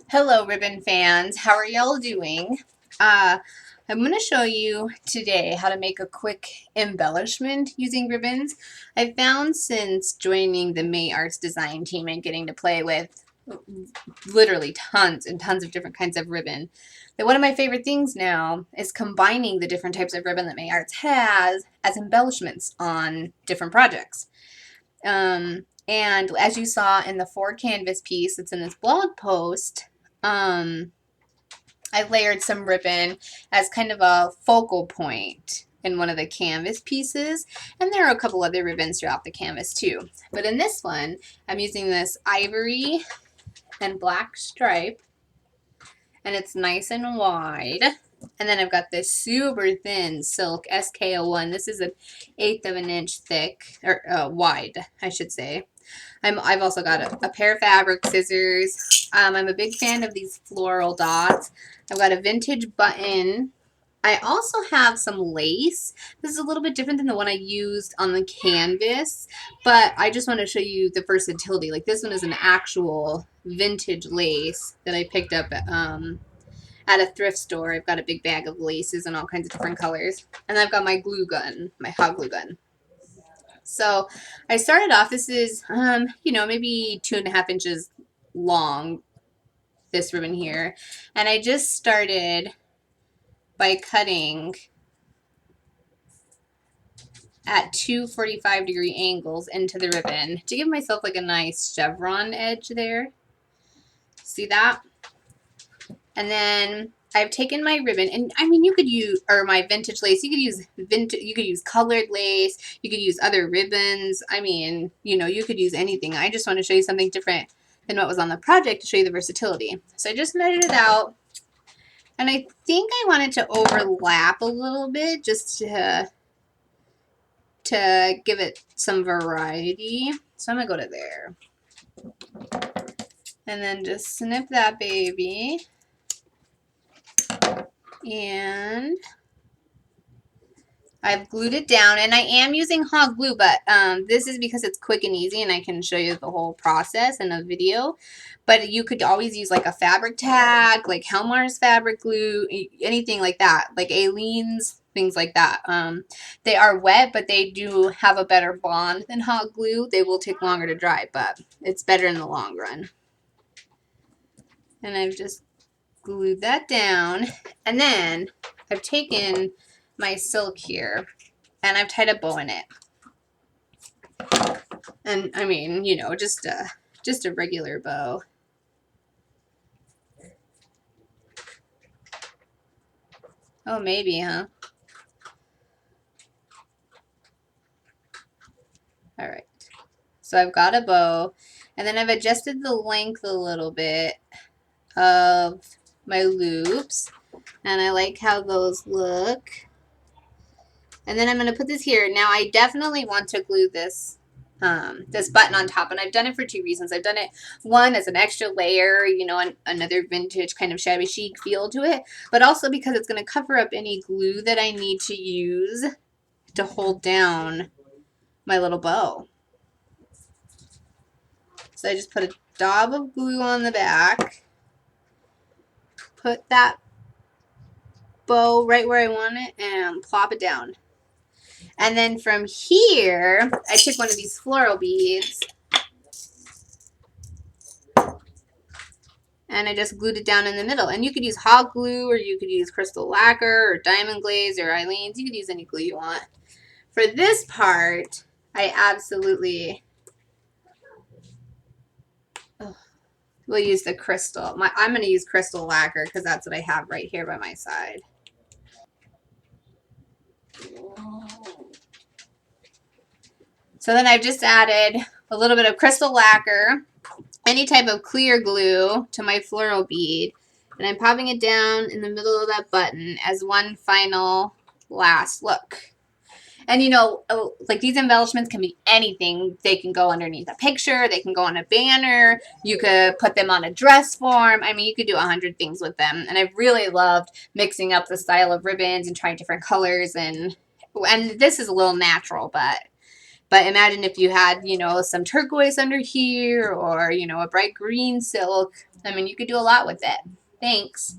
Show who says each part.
Speaker 1: Hello, ribbon fans. How are y'all doing? Uh, I'm going to show you today how to make a quick embellishment using ribbons. I found since joining the May Arts design team and getting to play with literally tons and tons of different kinds of ribbon that one of my favorite things now is combining the different types of ribbon that May Arts has as embellishments on different projects. And as you saw in the 4 canvas piece that's in this blog post, I layered some ribbon as kind of a focal point in one of the canvas pieces, and there are a couple other ribbons throughout the canvas too. But in this one, I'm using this ivory and black stripe, and it's nice and wide. And then I've got this super thin silk SK01. This is 1/8 of an inch thick, or wide, I should say. I've also got a pair of fabric scissors. I'm a big fan of these floral dots. I've got a vintage button. I also have some lace. This is a little bit different than the one I used on the canvas, but I just want to show you the versatility. Like this one is an actual vintage lace that I picked up at a thrift store. I've got a big bag of laces in all kinds of different colors. And I've got my glue gun, my hot glue gun. So I started off, this is, maybe 2.5 inches long, this ribbon here. And I just started by cutting at 2 45-degree angles into the ribbon to give myself like a nice chevron edge there. See that? And then I've taken my ribbon, and I mean, you could use, or my vintage lace, you could use colored lace, you could use other ribbons. I mean, you could use anything. I just want to show you something different than what was on the project to show you the versatility. So I just measured it out, and I think I wanted to overlap a little bit just to give it some variety. So I'm gonna go to there. And then just snip that baby. And I've glued it down, and I am using hot glue, but this is because it's quick and easy, and I can show you the whole process in a video. But you could always use like a fabric tag, like Helmar's fabric glue, anything like that, like Aleene's, things like that. They are wet, but they do have a better bond than hot glue. They will take longer to dry, but it's better in the long run. And I've just glued that down, and then I've taken my silk here and I've tied a bow in it. And I mean, just a regular bow. Oh, maybe, huh? All right. So I've got a bow, and then I've adjusted the length a little bit of my loops, and I like how those look. And then I'm going to put this here. Now I definitely want to glue this this button on top, and I've done it for 2 reasons. I've done it, one, as an extra layer, another vintage kind of shabby chic feel to it, but also because it's going to cover up any glue that I need to use to hold down my little bow. So I just put a dab of glue on the back, put that bow right where I want it, and plop it down. And then from here, I took one of these floral beads and I just glued it down in the middle. And you could use hot glue, or you could use crystal lacquer, or diamond glaze, or Aleene's. You could use any glue you want. For this part, I absolutely will use the crystal. I'm going to use crystal lacquer because that's what I have right here by my side. So then I've just added a little bit of crystal lacquer, any type of clear glue, to my floral bead, and I'm popping it down in the middle of that button as one final last look. And like these embellishments can be anything. They can go underneath a picture, they can go on a banner, you could put them on a dress form. I mean, you could do 100 things with them. And I've really loved mixing up the style of ribbons and trying different colors, and this is a little natural, but But imagine if you had, you know, some turquoise under here or, you know, a bright green silk. I mean, you could do a lot with it. Thanks.